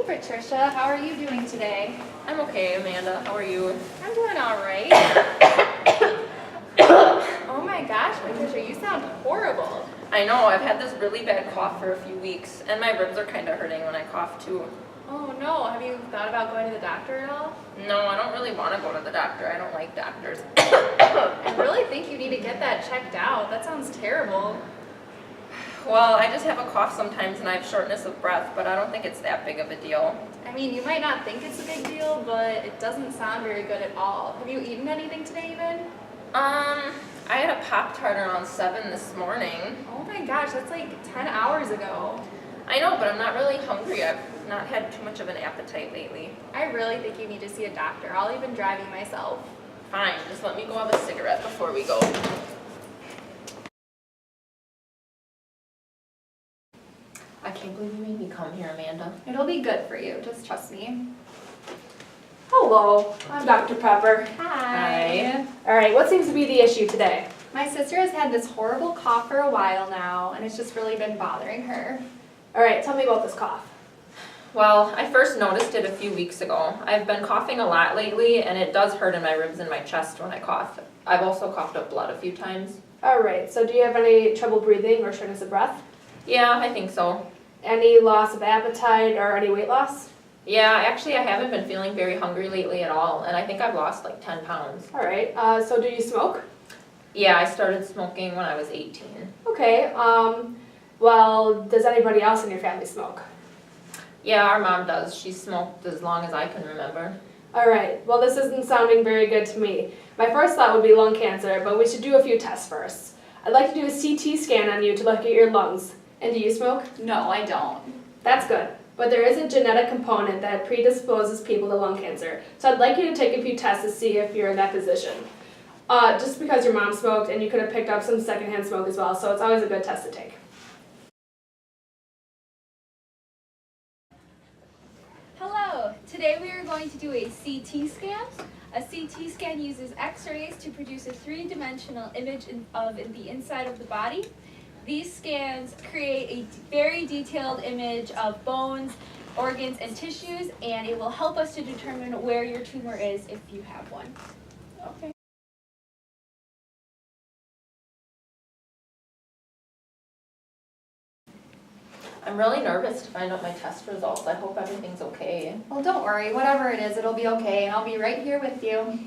Patricia. How are you doing today? I'm okay, Amanda. How are you? I'm doing all right. Oh my gosh, Patricia, you sound horrible. I know, I've had this really bad cough for a few weeks, and my ribs are kind of hurting when I cough too. Oh no, have you thought about going to the doctor at all? No, I don't really want to go to the doctor. I don't like doctors. I really think you need to get that checked out. That sounds terrible. Well, I just have a cough sometimes and I have shortness of breath, but I don't think it's that big of a deal. I mean, you might not think it's a big deal, but it doesn't sound very good at all. Have you eaten anything today even? I had a Pop-Tart around 7 this morning. Oh my gosh, that's like 10 hours ago. I know, but I'm not really hungry. I've not had too much of an appetite lately. I really think you need to see a doctor. I'll even drive you myself. Fine, just let me go have a cigarette before we go. I can't believe you made me come here, Amanda. It'll be good for you, just trust me. Hello, I'm Dr. Pepper. Hi. All right, what seems to be the issue today? My sister has had this horrible cough for a while now, and it's just really been bothering her. All right, tell me about this cough. Well, I first noticed it a few weeks ago. I've been coughing a lot lately, and it does hurt in my ribs and my chest when I cough. I've also coughed up blood a few times. All right, so do you have any trouble breathing or shortness of breath? Yeah, I think so. Any loss of appetite or any weight loss? Yeah, actually I haven't been feeling very hungry lately at all, and I think I've lost like 10 pounds. All right, so do you smoke? Yeah, I started smoking when I was 18. Okay, well, does anybody else in your family smoke? Yeah, our mom does. She smoked as long as I can remember. All right, well, this isn't sounding very good to me. My first thought would be lung cancer, but we should do a few tests first. I'd like to do a CT scan on you to look at your lungs. And do you smoke? No, I don't. That's good. But there is a genetic component that predisposes people to lung cancer. So I'd like you to take a few tests to see if you're in that position. Just because your mom smoked and you could have picked up some secondhand smoke as well, so it's always a good test to take. Hello, today we are going to do a CT scan. A CT scan uses X-rays to produce a three-dimensional image of the inside of the body. These scans create a very detailed image of bones, organs, and tissues, and it will help us to determine where your tumor is if you have one. Okay. I'm really nervous to find out my test results. I hope everything's okay. Well, don't worry. Whatever it is, it'll be okay, and I'll be right here with you.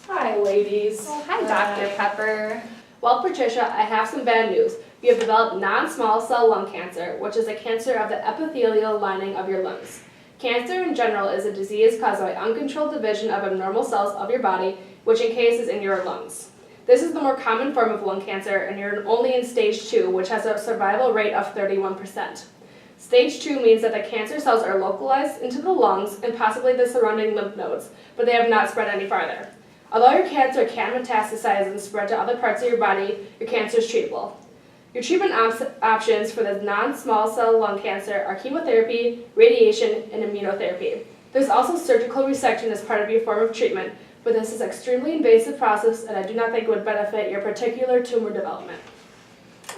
Hi, ladies. Oh, hi, Dr. Pepper. Well, Patricia, I have some bad news. You have developed non-small cell lung cancer, which is a cancer of the epithelial lining of your lungs. Cancer in general is a disease caused by uncontrolled division of abnormal cells of your body, which encases in your lungs. This is the more common form of lung cancer, and you're only in stage 2, which has a survival rate of 31%. Stage 2 means that the cancer cells are localized into the lungs and possibly the surrounding lymph nodes, but they have not spread any farther. Although your cancer can metastasize and spread to other parts of your body, your cancer is treatable. Your treatment options for the non-small cell lung cancer are chemotherapy, radiation, and immunotherapy. There's also surgical resection as part of your form of treatment, but this is an extremely invasive process and I do not think it would benefit your particular tumor development.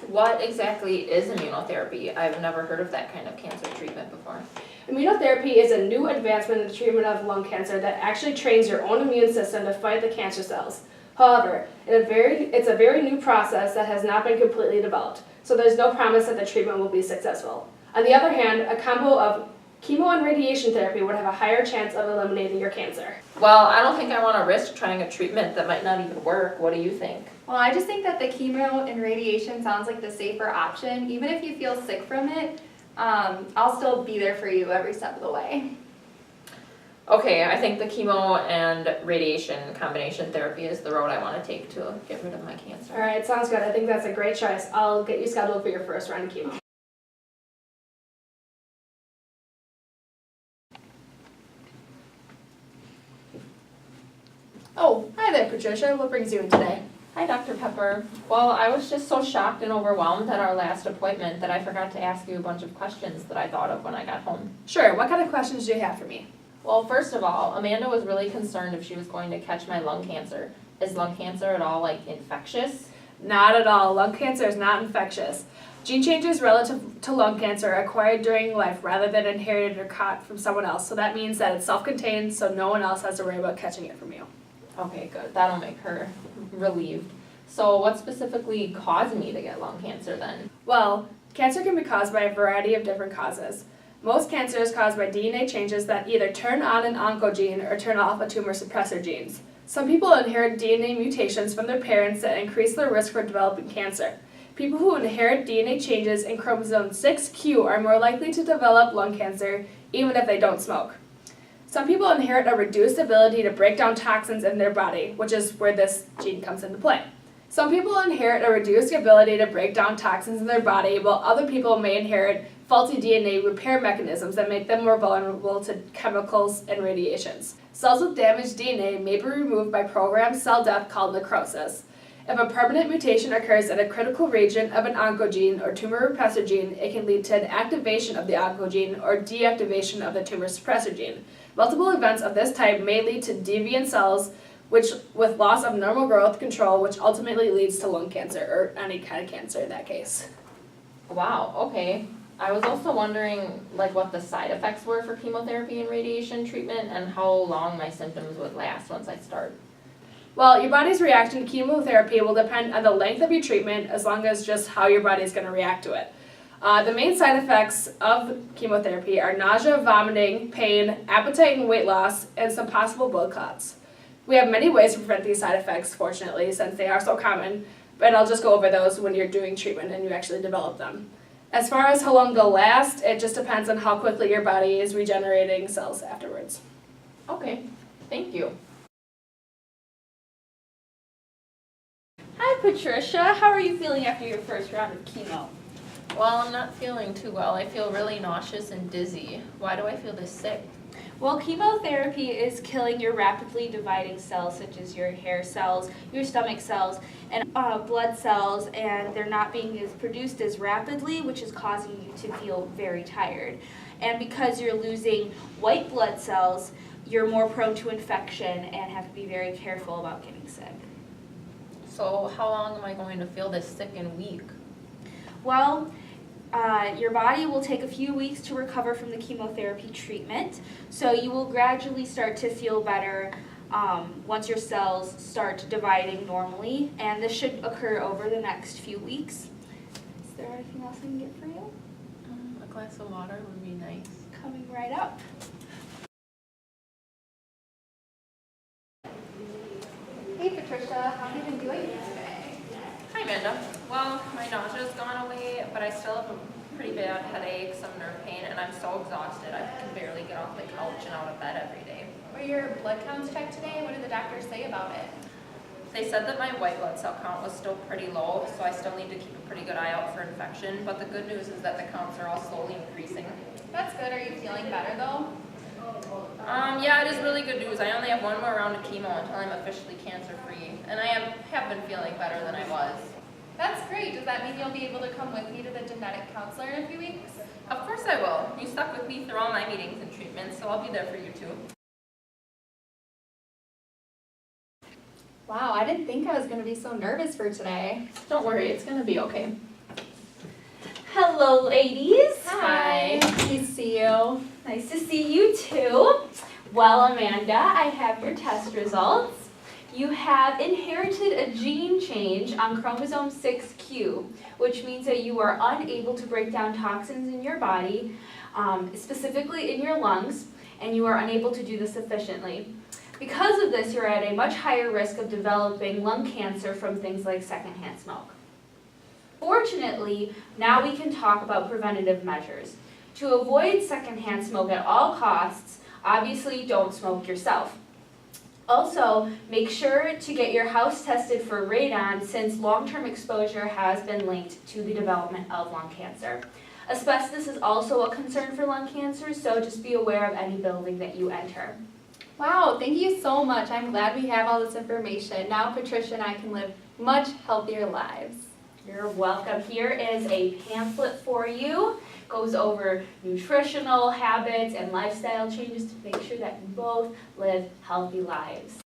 What exactly is immunotherapy? I've never heard of that kind of cancer treatment before. Immunotherapy is a new advancement in the treatment of lung cancer that actually trains your own immune system to fight the cancer cells. However, it's a very new process that has not been completely developed, so there's no promise that the treatment will be successful. On the other hand, a combo of chemo and radiation therapy would have a higher chance of eliminating your cancer. Well, I don't think I want to risk trying a treatment that might not even work. What do you think? Well, I just think that the chemo and radiation sounds like the safer option. Even if you feel sick from it, I'll still be there for you every step of the way. Okay, I think the chemo and radiation combination therapy is the road I want to take to get rid of my cancer. All right, sounds good. I think that's a great choice. I'll get you scheduled for your first round of chemo. Oh, hi there, Patricia. What brings you in today? Hi, Dr. Pepper. Well, I was just so shocked and overwhelmed at our last appointment that I forgot to ask you a bunch of questions that I thought of when I got home. Sure. What kind of questions do you have for me? Well, first of all, Amanda was really concerned if she was going to catch my lung cancer. Is lung cancer at all, like, infectious? Not at all. Lung cancer is not infectious. Gene changes relative to lung cancer are acquired during life rather than inherited or caught from someone else. So that means that it's self-contained, so no one else has to worry about catching it from you. Okay, good. That'll make her relieved. So what specifically caused me to get lung cancer then? Well, cancer can be caused by a variety of different causes. Most cancer is caused by DNA changes that either turn on an oncogene or turn off a tumor suppressor genes. Some people inherit DNA mutations from their parents that increase their risk for developing cancer. People who inherit DNA changes in chromosome 6q are more likely to develop lung cancer even if they don't smoke. Some people inherit a reduced ability to break down toxins in their body, which is where this gene comes into play. Some people inherit a reduced ability to break down toxins in their body, while other people may inherit faulty DNA repair mechanisms that make them more vulnerable to chemicals and radiations. Cells with damaged DNA may be removed by programmed cell death called necrosis. If a permanent mutation occurs at a critical region of an oncogene or tumor repressor gene, it can lead to an activation of the oncogene or deactivation of the tumor suppressor gene. Multiple events of this type may lead to deviant cells, which with loss of normal growth control, which ultimately leads to lung cancer, or any kind of cancer in that case. Wow, okay. I was also wondering what the side effects were for chemotherapy and radiation treatment and how long my symptoms would last once I start. Well, your body's reaction to chemotherapy will depend on the length of your treatment as long as just how your body's going to react to it. The main side effects of chemotherapy are nausea, vomiting, pain, appetite and weight loss, and some possible blood clots. We have many ways to prevent these side effects, fortunately, since they are so common, but I'll just go over those when you're doing treatment and you actually develop them. As far as how long they'll last, it just depends on how quickly your body is regenerating cells afterwards. Okay, thank you. Hi Patricia, how are you feeling after your first round of chemo? Well, I'm not feeling too well. I feel really nauseous and dizzy. Why do I feel this sick? Well, chemotherapy is killing your rapidly dividing cells such as your hair cells, your stomach cells, and blood cells, and they're not being produced as rapidly, which is causing you to feel very tired. And because you're losing white blood cells, you're more prone to infection and have to be very careful about getting sick. So how long am I going to feel this sick and weak? Well, your body will take a few weeks to recover from the chemotherapy treatment, so you will gradually start to feel better once your cells start dividing normally, and this should occur over the next few weeks. Is there anything else I can get for you? A glass of water would be nice. Coming right up. Hey Patricia, how have you been doing today? Hi Amanda. Well, my nausea's gone away, but I still have a pretty bad headache, some nerve pain, and I'm so exhausted I can barely get off the couch and out of bed every day. Were your blood counts checked today? What did the doctor say about it? They said that my white blood cell count was still pretty low, so I still need to keep a pretty good eye out for infection, but the good news is that the counts are all slowly increasing. That's good. Are you feeling better though? Yeah, it is really good news. I only have one more round of chemo until I'm officially cancer-free, and I have been feeling better than I was. That's great. Does that mean you'll be able to come with me to the genetic counselor in a few weeks? Of course I will. You stuck with me through all my meetings and treatments, so I'll be there for you too. Wow, I didn't think I was going to be so nervous for today. Don't worry, it's gonna be okay. Hello, ladies. Hi. Nice to see you. Nice to see you too. Well, Amanda, I have your test results. You have inherited a gene change on chromosome 6q, which means that you are unable to break down toxins in your body, specifically in your lungs, and you are unable to do this efficiently. Because of this, you're at a much higher risk of developing lung cancer from things like secondhand smoke. Fortunately, now we can talk about preventative measures. To avoid secondhand smoke at all costs, obviously don't smoke yourself. Also, make sure to get your house tested for radon since long-term exposure has been linked to the development of lung cancer. Asbestos is also a concern for lung cancer, so just be aware of any building that you enter. Wow, thank you so much. I'm glad we have all this information. Now Patricia and I can live much healthier lives. You're welcome. Here is a pamphlet for you. Goes over nutritional habits and lifestyle changes to make sure that you both live healthy lives.